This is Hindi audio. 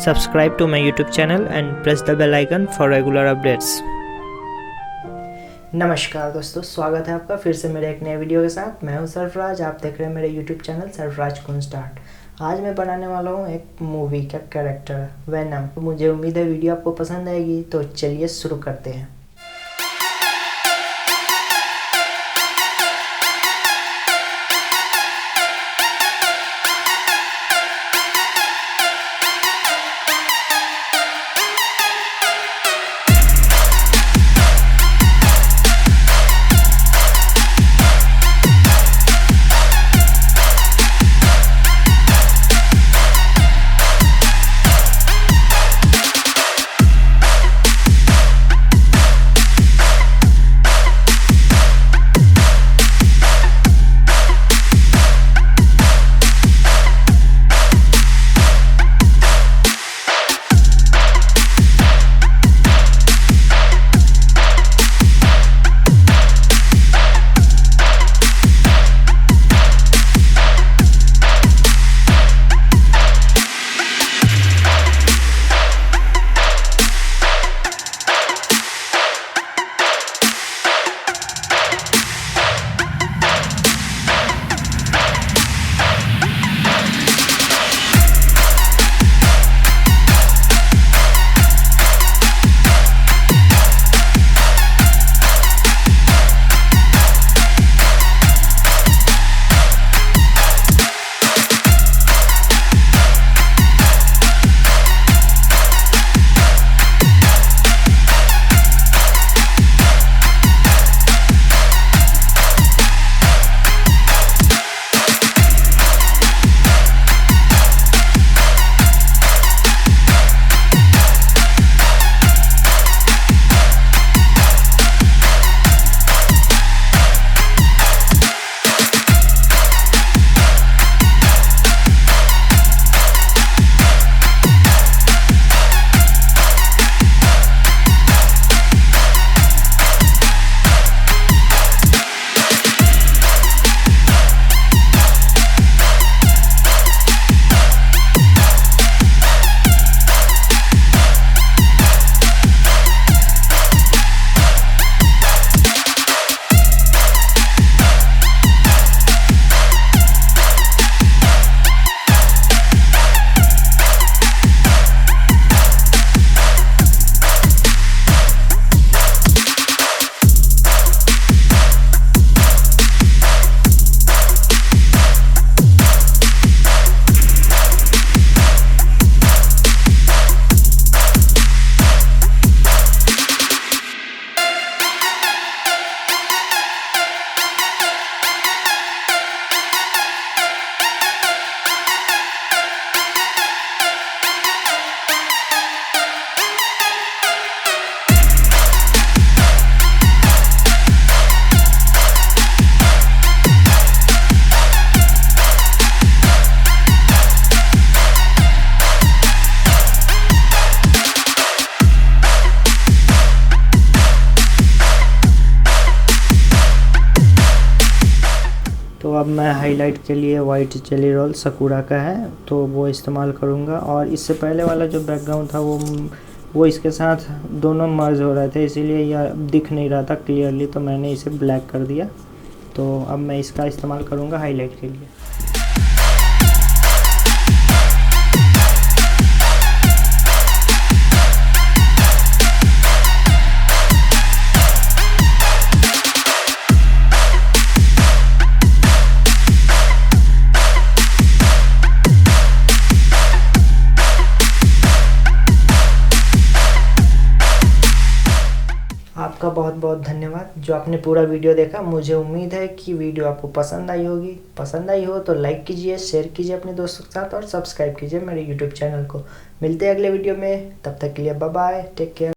Subscribe to my YouTube channel and press the bell icon for regular updates. नमस्कार दोस्तों, स्वागत है आपका फिर से मेरे एक नए वीडियो के साथ। मैं हूं सरफराज, आप देख रहे हैं मेरे YouTube चैनल सरफराज कुंस्ट। आज मैं बनाने वाला हूं एक मूवी का कैरेक्टर वेनम। मुझे उम्मीद है वीडियो आपको पसंद आएगी, तो चलिए शुरू करते हैं। तो अब मैं हाईलाइट के लिए वाइट जेली रोल सकुरा का है, तो वो इस्तेमाल करूँगा। और इससे पहले वाला जो बैकग्राउंड था वो इसके साथ दोनों मर्ज हो रहे थे, इसीलिए यह दिख नहीं रहा था क्लियरली, तो मैंने इसे ब्लैक कर दिया। तो अब मैं इसका इस्तेमाल करूँगा हाईलाइट के लिए। आपका बहुत बहुत धन्यवाद जो आपने पूरा वीडियो देखा। मुझे उम्मीद है कि वीडियो आपको पसंद आई होगी। पसंद आई हो तो लाइक कीजिए, शेयर कीजिए अपने दोस्तों के साथ और सब्सक्राइब कीजिए मेरे YouTube चैनल को। मिलते हैं अगले वीडियो में, तब तक के लिए बाय बाय, टेक केयर।